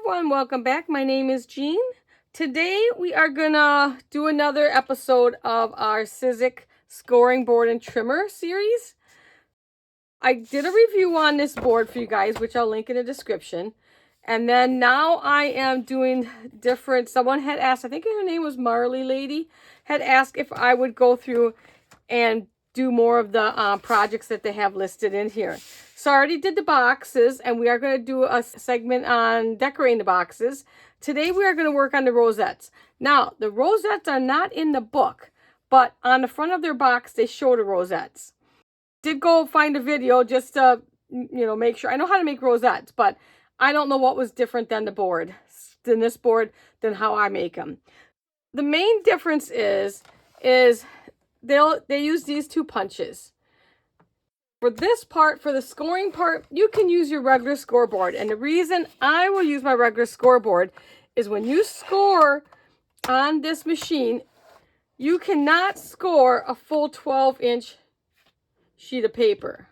everyone, welcome back. My name is Jean. Today we are gonna do another episode of our Sizzix scoring board and trimmer series. I did a review on this board for you guys, which I'll link in the description. And then now I am doing different, someone had asked, I think her name was Marley Lady, had asked if I would go through and do more of the projects that they have listed in here. So I already did the boxes, and we are going to do a segment on decorating the boxes. Today we are going to work on the rosettes. Now, the rosettes are not in the book, but on the front of their box, they show the rosettes. Did go find a video just to, make sure. I know how to make rosettes, but I don't know what was different than this board, than how I make them. The main difference is they use these two punches. For this part, for the scoring part, you can use your regular scoreboard. And the reason I will use my regular scoreboard is when you score on this machine, you cannot score a full 12-inch sheet of paper.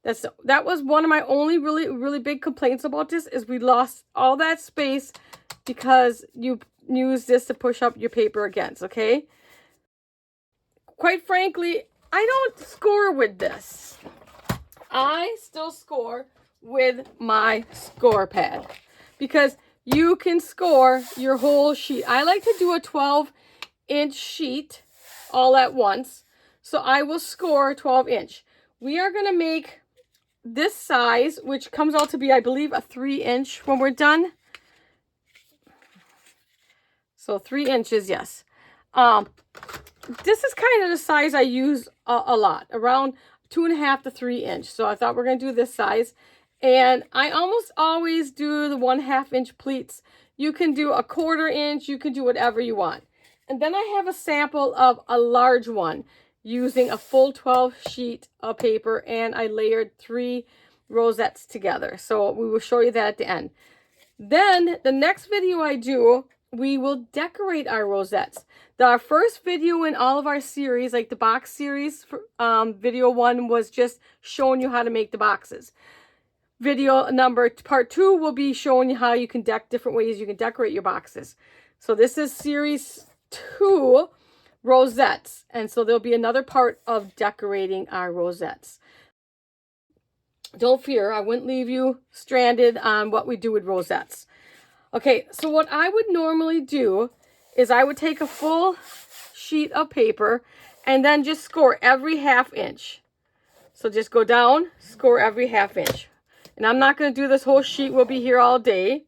That was one of my only really big complaints about this, is we lost all that space because you use this to push up your paper against, okay? Quite frankly, I don't score with this. I still score with my score pad because you can score your whole sheet. I like to do a 12-inch sheet all at once, so I will score 12-inch. We are going to make this size, which comes out to be, I believe, a 3-inch when we're done. So 3 inches, yes. This is kind of the size I use a lot, around 2.5 to 3 inch. So I thought we're going to do this size. And I almost always do the 1/2 inch pleats. You can do a 1/4 inch. You can do whatever you want. And then I have a sample of a large one using a full 12 sheet of paper. And I layered 3 rosettes together. So we will show you that at the end. Then the next video I do, we will decorate our rosettes. Our first video in all of our series, like the box series, video 1 was just showing you how to make the boxes. Part 2 will be showing you how you can different ways you can decorate your boxes. So this is series 2, rosettes. And so there'll be another part of decorating our rosettes. Don't fear, I wouldn't leave you stranded on what we do with rosettes. Okay, so what I would normally do is I would take a full sheet of paper and then just score every 1/2 inch. So just go down, score every 1/2 inch. And I'm not going to do this whole sheet. We'll be here all day.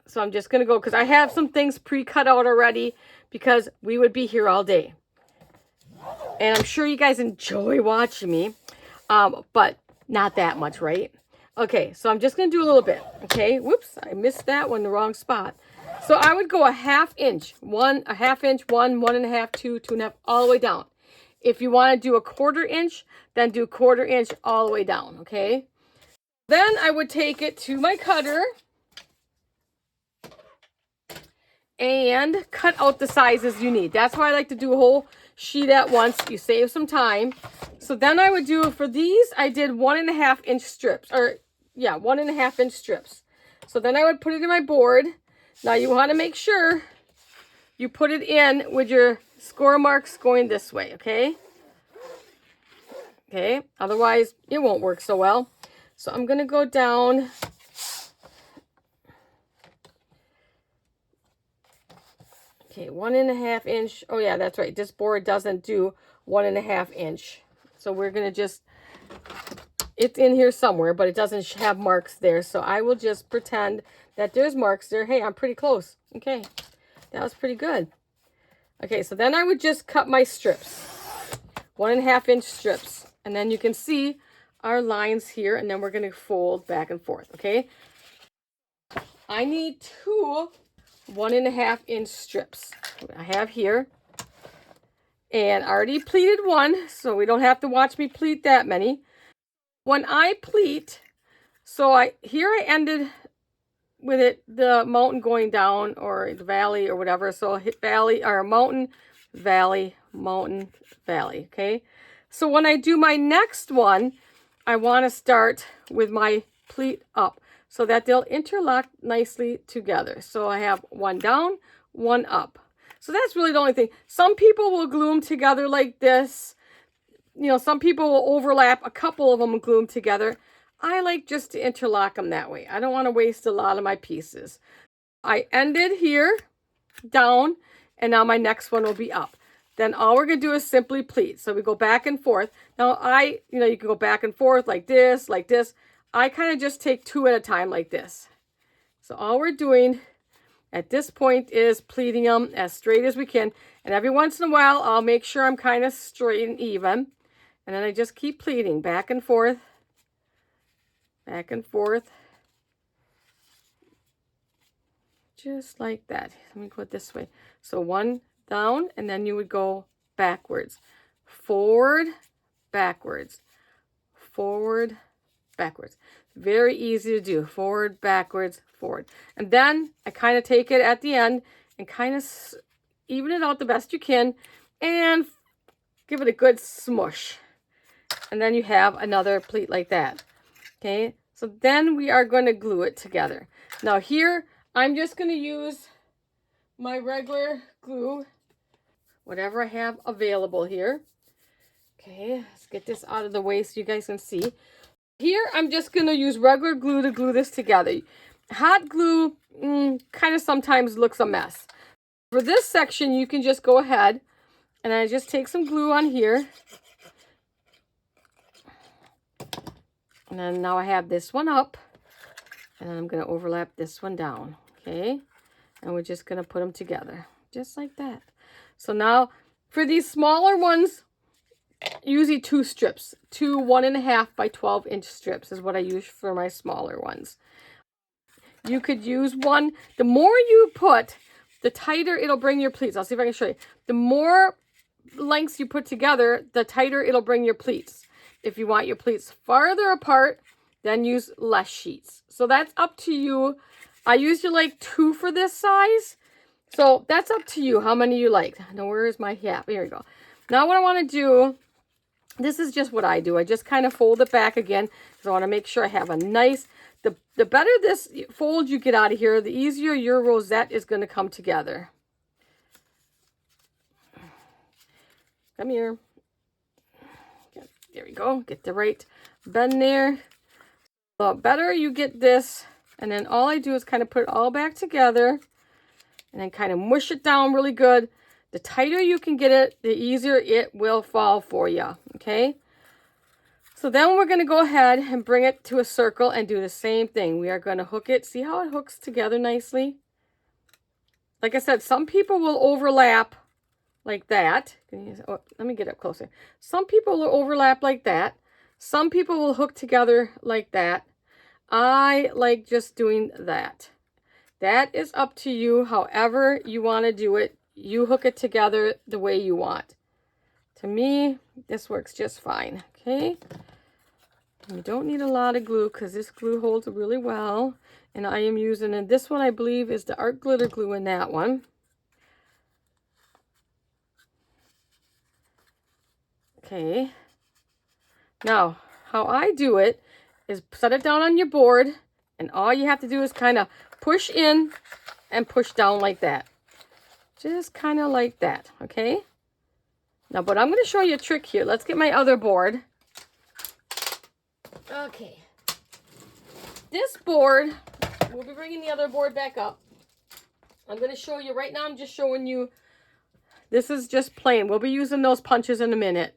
So I'm just going to go, because I have some things pre-cut out already, because we would be here all day. And I'm sure you guys enjoy watching me, but not that much, right? Okay, so I'm just going to do a little bit, okay? Whoops, I missed that one, the wrong spot. So I would go a 1/2 inch, a 1/2 inch, 1, 1.5, 2, 2.5, all the way down. If you want to do a 1/4 inch, then do 1/4 inch all the way down, okay? Then I would take it to my cutter and cut out the sizes you need. That's why I like to do a whole sheet at once. You save some time. So then I would do, for these, I did 1.5 inch strips, 1.5 inch strips. So then I would put it in my board. Now you want to make sure you put it in with your score marks going this way, okay? Okay, otherwise it won't work so well. So I'm going to go down. Okay, 1.5 inch. Oh yeah, that's right. This board doesn't do 1.5 inch. So we're going to just, it's in here somewhere, but it doesn't have marks there. So I will just pretend that there's marks there. Hey, I'm pretty close. Okay, that was pretty good. Okay, so then I would just cut my strips, 1.5 inch strips. And then you can see our lines here, and then we're going to fold back and forth, okay? I need 2 1.5 inch strips. I have here. And I already pleated one, so we don't have to watch me pleat that many. When I pleat, here I ended with it, the mountain going down, or the valley, or whatever. So hit valley, or mountain, valley, mountain, valley, okay? So when I do my next one, I want to start with my pleat up. so that they'll interlock nicely together. So I have one down, one up. So that's really the only thing. Some people will glue them together like this. You know, some people will overlap a couple of them and glue them together. I like just to interlock them that way. I don't want to waste a lot of my pieces. I ended here down, and now my next one will be up. Then all we're going to do is simply pleat. So we go back and forth. Now you can go back and forth like this, like this. I kind of just take two at a time like this. So all we're doing at this point is pleating them as straight as we can. And every once in a while, I'll make sure I'm kind of straight and even. And then I just keep pleating back and forth, back and forth. Just like that. Let me go this way. So one down, and then you would go backwards. Forward, backwards. Forward, backwards. Very easy to do. Forward, backwards, forward. And then I kind of take it at the end and kind of even it out the best you can and give it a good smush. And then you have another pleat like that. Okay, so then we are going to glue it together. Now here, I'm just going to use my regular glue, whatever I have available here. Okay, let's get this out of the way so you guys can see. Here, I'm just going to use regular glue to glue this together. Hot glue kind of sometimes looks a mess. For this section, you can just go ahead and I just take some glue on here. And then now I have this one up. And then I'm going to overlap this one down. Okay, and we're just going to put them together. Just like that. So now, for these smaller ones, usually two strips. Two 1.5 by 12-inch strips is what I use for my smaller ones. You could use one. The more you put, the tighter it'll bring your pleats. I'll see if I can show you. The more lengths you put together, the tighter it'll bring your pleats. If you want your pleats farther apart, then use less sheets. So that's up to you. I usually like 2 for this size. So that's up to you how many you like. Now where is my, yeah, here we go. Now what I want to do, this is just what I do. I just kind of fold it back again because I want to make sure I have a nice, the better this fold you get out of here, the easier your rosette is going to come together. Come here. There we go. Get the right bend there. The better you get this, and then all I do is kind of put it all back together and then kind of mush it down really good. The tighter you can get it, the easier it will fall for you, okay? So then we're going to go ahead and bring it to a circle and do the same thing. We are going to hook it. See how it hooks together nicely? Like I said, some people will overlap like that. Oh, let me get up closer. Some people will overlap like that. Some people will hook together like that. I like just doing that. That is up to you. However you want to do it, you hook it together the way you want. To me, this works just fine. Okay. You don't need a lot of glue because this glue holds really well. And I am using, and this one I believe is the art glitter glue in that one. Okay. Now, how I do it is set it down on your board, and all you have to do is kind of push in and push down like that. Just kind of like that, okay? Now, but I'm going to show you a trick here. Let's get my other board. Okay. This board, we'll be bringing the other board back up. I'm going to show you, right now I'm just showing you, this is just plain. We'll be using those punches in a minute.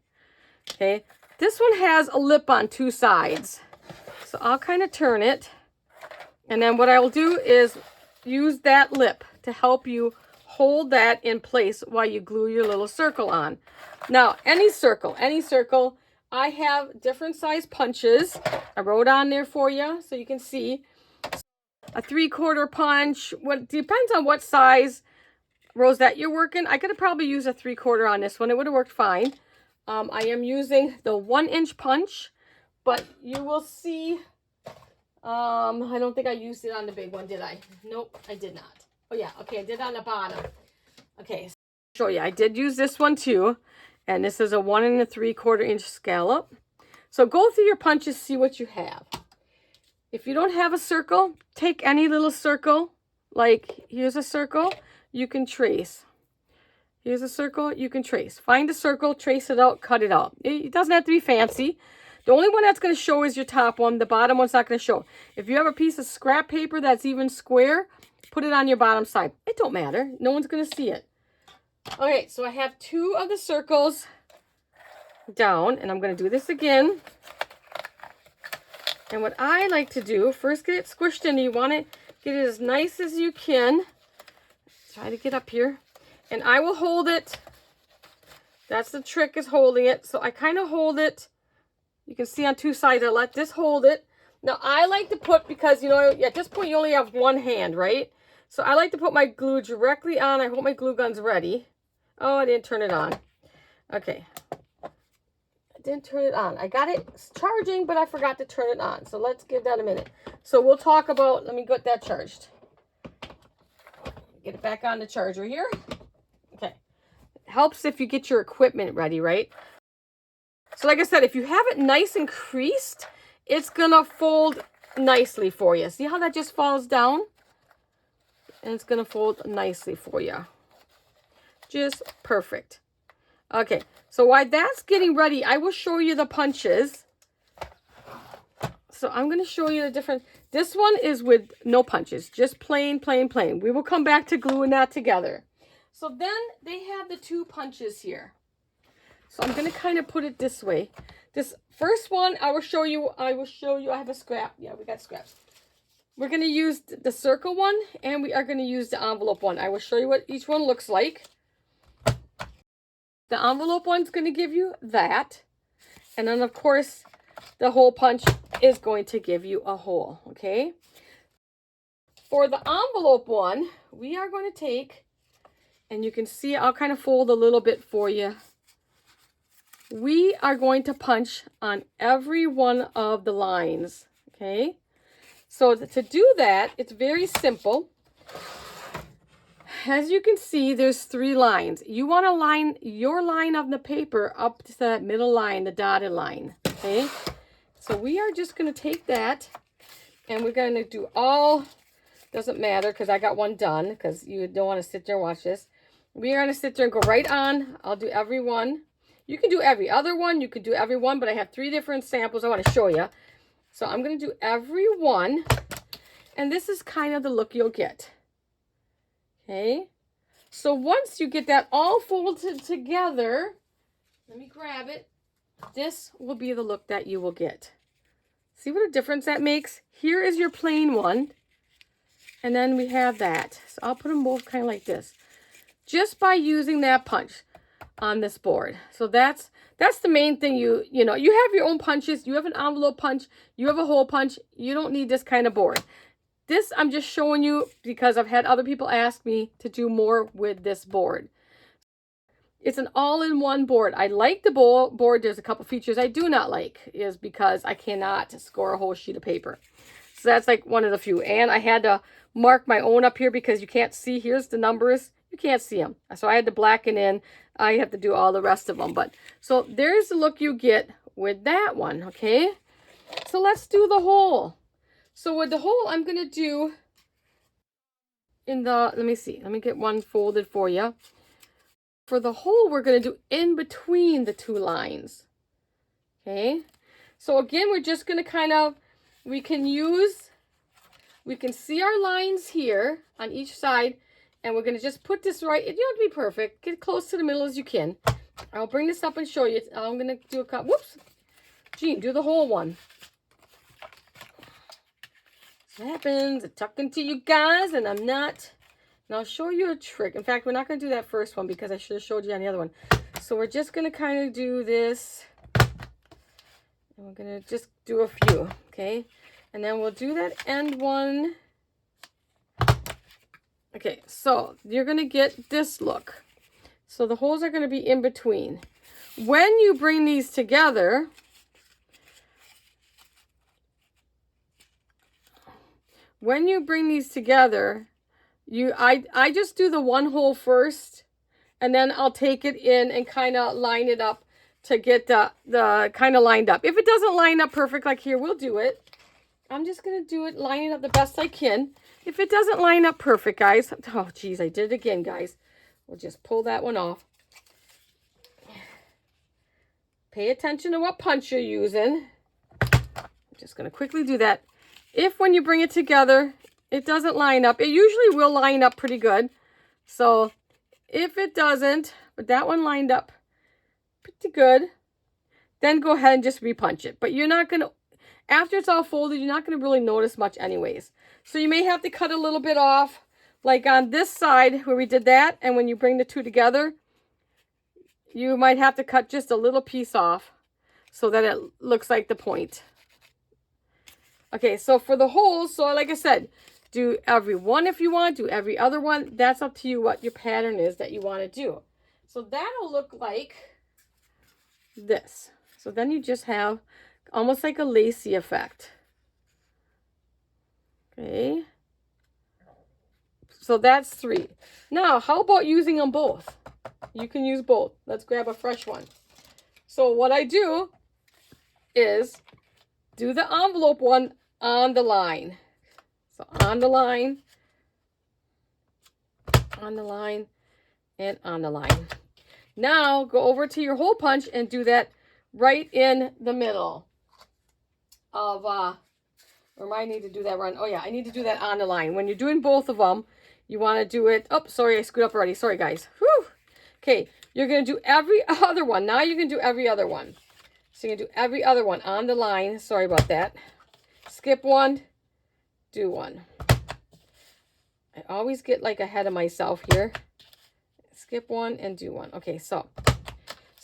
Okay. This one has a lip on 2 sides. So I'll kind of turn it. And then what I will do is use that lip to help you hold that in place while you glue your little circle on. Now, any circle, I have different size punches. I wrote on there for you so you can see. A 3/4 punch. What depends on what size rosette you're working. I could have probably used a 3/4 on this one. It would have worked fine. I am using the 1-inch punch, but you will see. I don't think I used it on the big one, did I? Nope, I did not. Oh yeah, okay, I did on the bottom. Okay, so I'll show you. I did use this one too, and this is a 1 3/4 inch scallop. So go through your punches, see what you have. If you don't have a circle, take any little circle. Like here's a circle, you can trace. Here's a circle, you can trace. Find a circle, trace it out, cut it out. It doesn't have to be fancy. The only one that's going to show is your top one. The bottom one's not going to show. If you have a piece of scrap paper that's even square, put it on your bottom side. It don't matter. No one's going to see it. Okay, so I have 2 of the circles down, and I'm going to do this again. And what I like to do, first get it squished in. You want to get it as nice as you can. Try to get up here. And I will hold it. That's the trick, is holding it. So I kind of hold it. You can see on 2 sides. I let this hold it. Now I like to put, because, you know, at this point you only have one hand, right? So I like to put my glue directly on. I hope my glue gun's ready. Oh, I didn't turn it on. Okay. Didn't turn it on. I got it charging, but I forgot to turn it on. So let's give that a minute. So we'll talk about, let me get that charged. Get it back on the charger here. Okay. It helps if you get your equipment ready, right? So like I said, if you have it nice and creased, it's gonna fold nicely for you. See how that just falls down? And it's gonna fold nicely for you. Just perfect. Okay, so while that's getting ready, I will show you the punches. So I'm going to show you the different. This one is with no punches, just plain, plain, plain. We will come back to gluing that together. So then they have the 2 punches here. So I'm going to kind of put it this way. This first one, I will show you. I have a scrap. Yeah, we got scraps. We're going to use the circle one, and we are going to use the envelope one. I will show you what each one looks like. The envelope one's going to give you that. And then, of course, the hole punch is going to give you a hole, okay? For the envelope one, we are going to take, and you can see I'll kind of fold a little bit for you. We are going to punch on every one of the lines, okay? So to do that, it's very simple. As you can see, there's 3 lines. You want to line your line of the paper up to that middle line, the dotted line, okay? So we are just going to take that, and we're going to do all, doesn't matter because I got one done, because you don't want to sit there and watch this. We are going to sit there and go right on. I'll do every one. You can do every other one. You can do every one, but I have 3 different samples I want to show you. So I'm going to do every one, and this is kind of the look you'll get. Okay, so once you get that all folded together, let me grab it. This will be the look that you will get. See what a difference that makes? Here is your plain one, and then we have that. So I'll put them both kind of like this, just by using that punch on this board. So that's the main thing. You know, you have your own punches. You have an envelope punch. You have a hole punch. You don't need this kind of board. This I'm just showing you because I've had other people ask me to do more with this board. It's an all-in-one board. I like the board. There's a couple features I do not like, is because I cannot score a whole sheet of paper. So that's like one of the few. And I had to mark my own up here because you can't see. Here's the numbers. You can't see them. So I had to blacken in. I have to do all the rest of them. But so there's the look you get with that one, okay? So let's do the hole. So with the hole, I'm going to do in the, let me see. Let me get one folded for you. For the hole, we're going to do in between the 2 lines. Okay. So again, we're just going to kind of, we can see our lines here on each side. And we're going to just put this right. You don't have to be perfect. Get close to the middle as you can. I'll bring this up and show you. I'm going to do a couple. Whoops. Jean, do the whole one. What happens? I talking to you guys and I'm not. And I'll show you a trick. In fact, we're not going to do that first one because I should have showed you on the other one. So we're just going to kind of do this. And we're going to just do a few. Okay. And then we'll do that end one. Okay. So you're going to get this look. So the holes are going to be in between. When you bring these together, I just do the one hole first, and then I'll take it in and kind of line it up to get the kind of lined up. If it doesn't line up perfect like here, we'll do it. I'm just going to do it, line it up the best I can. If it doesn't line up perfect, guys, oh, geez, I did it again, guys. We'll just pull that one off. Pay attention to what punch you're using. I'm just going to quickly do that. If when you bring it together, it doesn't line up, it usually will line up pretty good. So if it doesn't, but that one lined up pretty good, then go ahead and just repunch it. But you're not going to, after it's all folded, you're not going to really notice much anyways. So you may have to cut a little bit off, like on this side where we did that, and when you bring the two together, you might have to cut just a little piece off so that it looks like the point. Okay, so for the holes, so like I said, do every one if you want, do every other one. That's up to you what your pattern is that you want to do. So that'll look like this. So then you just have almost like a lacy effect. Okay. So that's 3. Now, how about using them both? You can use both. Let's grab a fresh one. So what I do is do the envelope one on the line. So on the line, and on the line. Now go over to your hole punch and do that right in the middle of, or I need to do that run. Oh yeah, I need to do that on the line. When you're doing both of them, you want to do it, oh, sorry, I screwed up already. Sorry, guys. Whew. Okay, you're going to do every other one. Now you can do every other one. So you can do every other one on the line. Sorry about that. Skip one, do one. I always get like ahead of myself here. Skip one and do one. Okay, so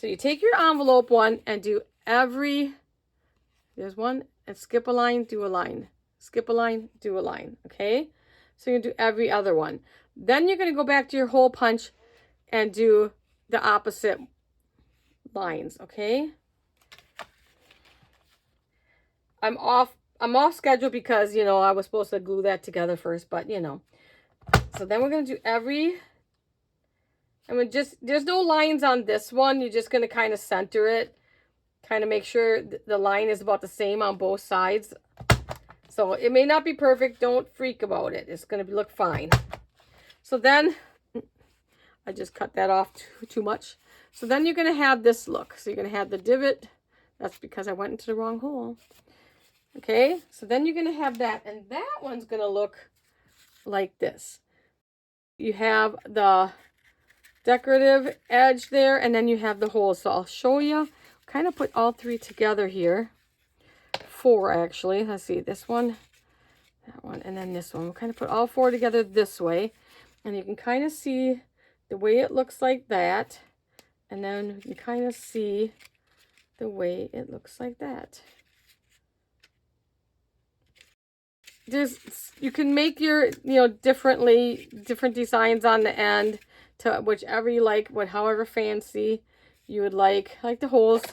you take your envelope one and do every, there's one, and skip a line, do a line. Skip a line, do a line, okay? So you're going to do every other one. Then you're going to go back to your hole punch and do the opposite lines, okay? I'm off schedule because, you know, I was supposed to glue that together first, but, you know. So then we're going to do every, and we just, there's no lines on this one. You're just going to kind of center it, kind of make sure the line is about the same on both sides. So it may not be perfect. Don't freak about it. It's going to look fine. So then, I just cut that off too much. So then you're going to have this look. So you're going to have the divot. That's because I went into the wrong hole. Okay, so then you're going to have that. And that one's going to look like this. You have the decorative edge there, and then you have the hole. So I'll show you. Kind of put all 3 together here. 4 actually. Let's see, this one, that one, and then this one. We'll kind of put all 4 together this way, and you can kind of see the way it looks like that, and then you can kind of see the way it looks like that. You can make your, you know, different designs on the end to whichever you like, however fancy you would like the holes.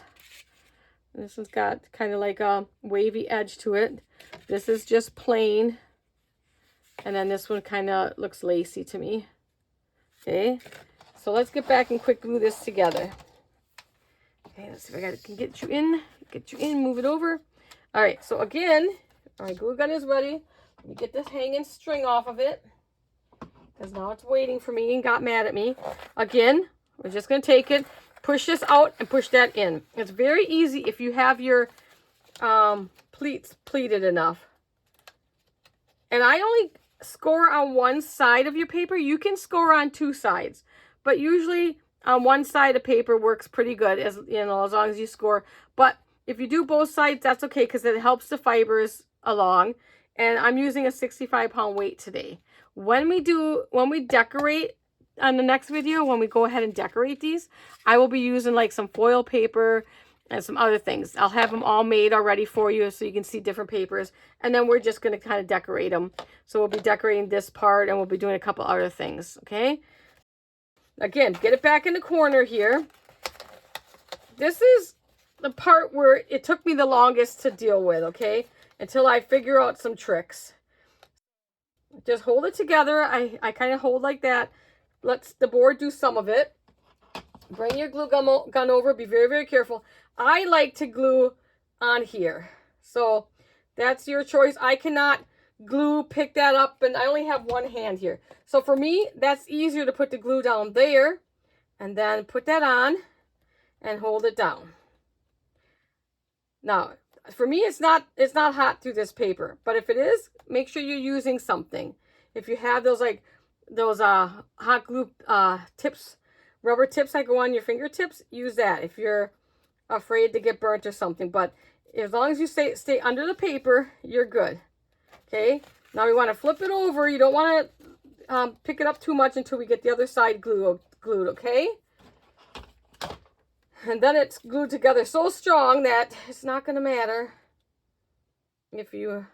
This one's got kind of like a wavy edge to it. This is just plain. And then this one kind of looks lacy to me. Okay, so let's get back and quick glue this together. Okay, let's see if I can get you in, move it over. All right, so again, all right, glue gun is ready. Let me get this hanging string off of it, because now it's waiting for me and got mad at me. Again, we're just going to take it, push this out, and push that in. It's very easy if you have your pleats pleated enough. And I only score on one side of your paper. You can score on 2 sides, but usually on one side of paper works pretty good, as you know, as long as you score. But if you do both sides, that's okay, because it helps the fibers along. And I'm using a 65-pound weight today. When we decorate on the next video, when we go ahead and decorate these, I will be using like some foil paper and some other things. I'll have them all made already for you so you can see different papers. And then we're just going to kind of decorate them. So we'll be decorating this part, and we'll be doing a couple other things, okay? Again, get it back in the corner here. This is the part where it took me the longest to deal with, okay? Until I figure out some tricks. Just hold it together. I kind of hold like that. Let the board do some of it. Bring your glue gun over. Be very, very careful. I like to glue on here. So That's your choice. I cannot pick that up, and I only have one hand here. So for me, that's easier to put the glue down there and then put that on and hold it down. Now, for me, it's not hot through this paper, but if it is, make sure you're using something. If you have those hot glue tips, rubber tips that go on your fingertips, use that if you're afraid to get burnt or something. But as long as you stay under the paper, you're good. Okay, now we want to flip it over. You don't want to pick it up too much until we get the other side glued, okay? And then it's glued together so strong that it's not going to matter if you...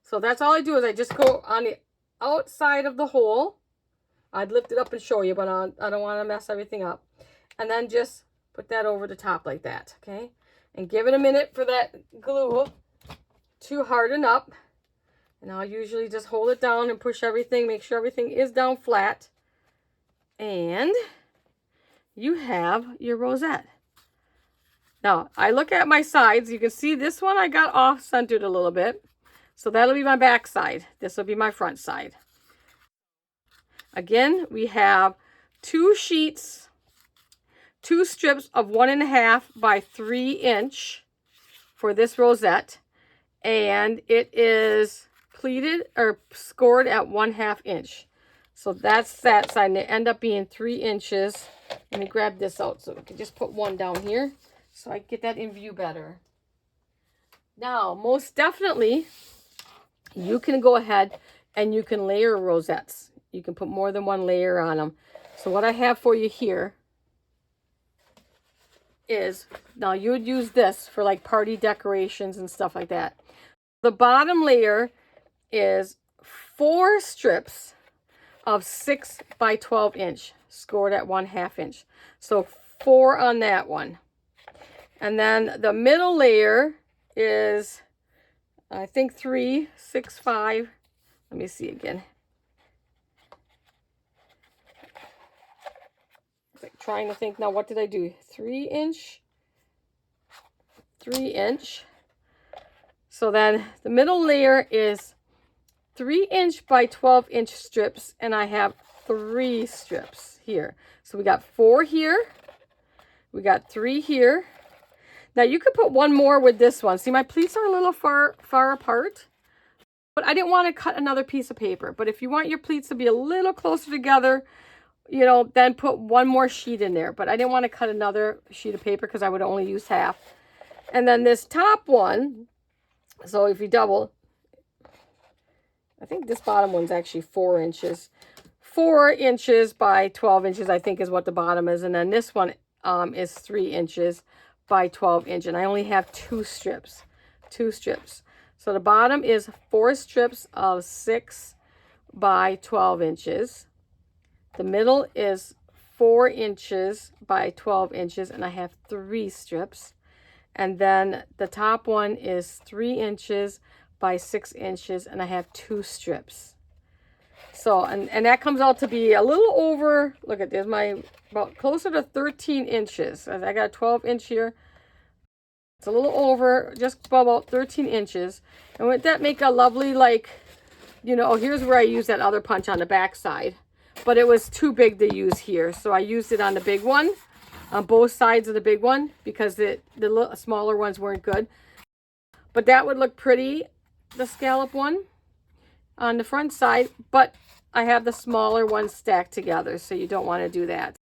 So that's all I do is I just go on the outside of the hole. I'd lift it up and show you, but I don't want to mess everything up. And then just put that over the top like that, okay? And give it a minute for that glue to harden up. And I'll usually just hold it down and push everything, make sure everything is down flat. And you have your rosette. Now, I look at my sides. You can see this one I got off-centered a little bit. So that'll be my back side. This will be my front side. Again, we have 2 sheets, 2 strips of 1.5 by 3 inch for this rosette. And it is pleated or scored at 1/2 inch. So that's that side, and they end up being 3 inches. Let me grab this out so we can just put one down here so I can get that in view better. Now, most definitely, you can go ahead and you can layer rosettes. You can put more than one layer on them. So what I have for you here is, now you would use this for like party decorations and stuff like that. The bottom layer is 4 strips of 6 by 12 inch, scored at 1/2 inch. So 4 on that one. And then the middle layer is, I think 3, 6, 5. Let me see again. It's like trying to think now, what did I do? 3 inch, 3 inch. So then the middle layer is 3 inch by 12 inch strips, and I have 3 strips here. So we got 4 here, we got 3 here. Now you could put one more with this one. See, my pleats are a little far apart, but I didn't want to cut another piece of paper. But if you want your pleats to be a little closer together, you know, then put one more sheet in there. But I didn't want to cut another sheet of paper because I would only use half. And then this top one, so if you double, I think this bottom one's actually 4 inches. 4 inches by 12 inches, I think, is what the bottom is. And then this one is 3 inches by 12 inch. And I only have 2 strips. 2 strips. So the bottom is 4 strips of 6 by 12 inches. The middle is 4 inches by 12 inches. And I have 3 strips. And then the top one is 3 inches by 6 inches, and I have 2 strips. So, and that comes out to be a little over, look at this, about closer to 13 inches. I got a 12 inch here. It's a little over, just about 13 inches. And would that make a lovely, like, you know, oh, here's where I used that other punch on the back side. But it was too big to use here. So I used it on the big one, on both sides of the big one, because the little, smaller ones weren't good. But that would look pretty, the scallop one on the front side, but I have the smaller ones stacked together, so you don't want to do that.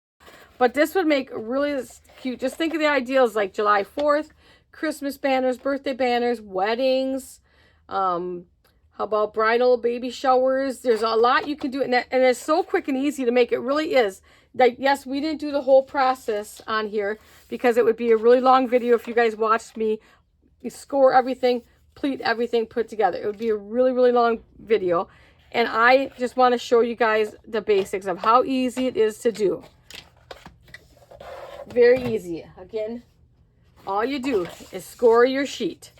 But this would make really cute. Just think of the ideals like July 4th, Christmas banners, birthday banners, weddings, how about bridal baby showers. There's a lot you can do, and it's so quick and easy to make. It really is. Like, yes, we didn't do the whole process on here because it would be a really long video if you guys watched me score everything, pleat everything put together. It would be a really, really long video. And I just want to show you guys the basics of how easy it is to do. Very easy. Again, all you do is score your sheet.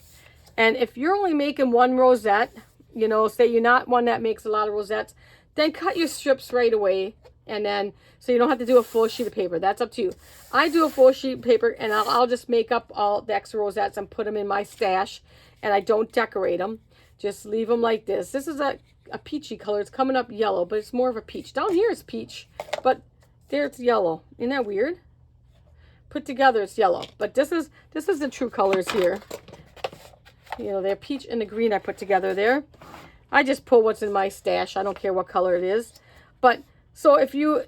And if you're only making one rosette, you know, say you're not one that makes a lot of rosettes, then cut your strips right away And then, so you don't have to do a full sheet of paper. That's up to you. I do a full sheet of paper, and I'll just make up all the extra rosettes and put them in my stash. And I don't decorate them. Just leave them like this. This is a peachy color. It's coming up yellow, but it's more of a peach. Down here it's peach, but there it's yellow. Isn't that weird? Put together it's yellow, but this is the true colors here. You know, they're peach and the green I put together there. I just pull what's in my stash. I don't care what color it is. But so if you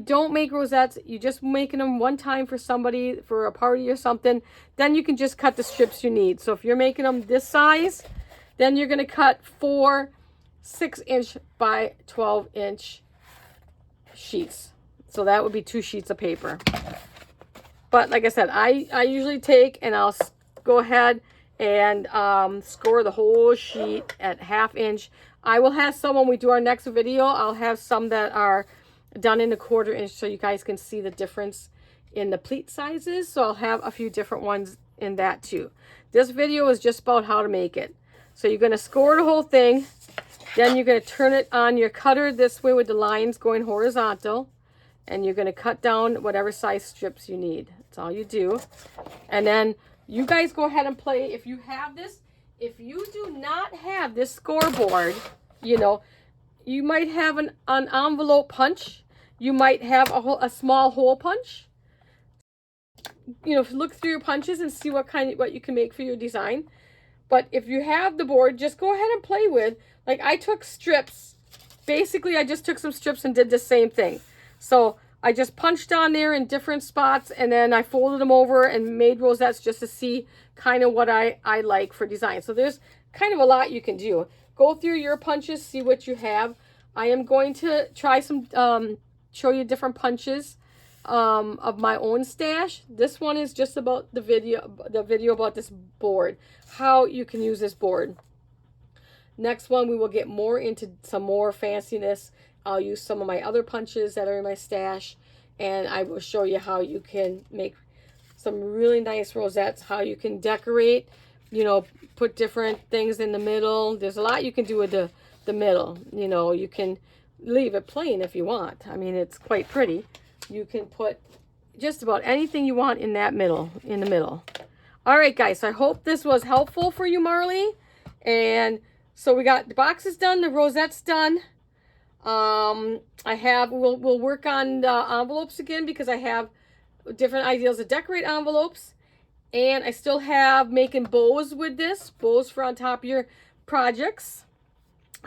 don't make rosettes, you're just making them one time for somebody, for a party or something, then you can just cut the strips you need. So if you're making them this size, then you're going to cut 4 6-inch by 12-inch sheets. So that would be 2 sheets of paper. But like I said, I usually take and I'll go ahead and score the whole sheet at 1/2 inch. I will have some when we do our next video. I'll have some that are done in a 1/4 inch so you guys can see the difference in the pleat sizes. So I'll have a few different ones in that too. This video is just about how to make it. So you're going to score the whole thing. Then you're going to turn it on your cutter this way with the lines going horizontal. And you're going to cut down whatever size strips you need. That's all you do. And then you guys go ahead and play. If you have this, if you do not have this scoreboard, you know, you might have an envelope punch. You might have a small hole punch. You know, look through your punches and see what you can make for your design. But if you have the board, just go ahead and play with. Like I took strips. Basically, I just took some strips and did the same thing. So I just punched on there in different spots, and then I folded them over and made rosettes just to see kind of what I like for design. So there's kind of a lot you can do. Go through your punches, see what you have. I am going to try some, show you different punches of my own stash. This one is just about the video about this board, how you can use this board. Next one, we will get more into some more fanciness. I'll use some of my other punches that are in my stash, and I will show you how you can make some really nice rosettes, how you can decorate, you know, put different things in the middle. There's a lot you can do with the middle. You know, you can leave it plain if you want. I mean, it's quite pretty. You can put just about anything you want in that middle, in the middle. All right, guys, so I hope this was helpful for you, Marley. And so we got the boxes done, the rosettes done. We'll work on the envelopes again because I have different ideas to decorate envelopes. And I still have making bows with this, bows for on top of your projects.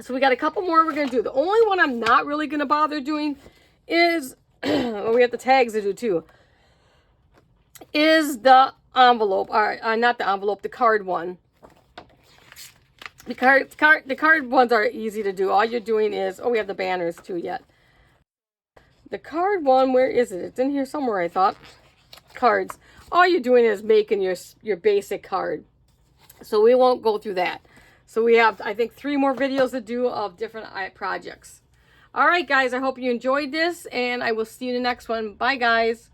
So we got a couple more we're going to do. The only one I'm not really going to bother doing is, well, we have the tags to do too, is the envelope, or not the envelope, the card one. The card ones are easy to do. All you're doing is, oh, we have the banners too yet. The card one, where is it? It's in here somewhere, I thought. Cards. All you're doing is making your basic card. So we won't go through that. So we have, I think, 3 more videos to do of different projects. All right, guys, I hope you enjoyed this, and I will see you in the next one. Bye, guys.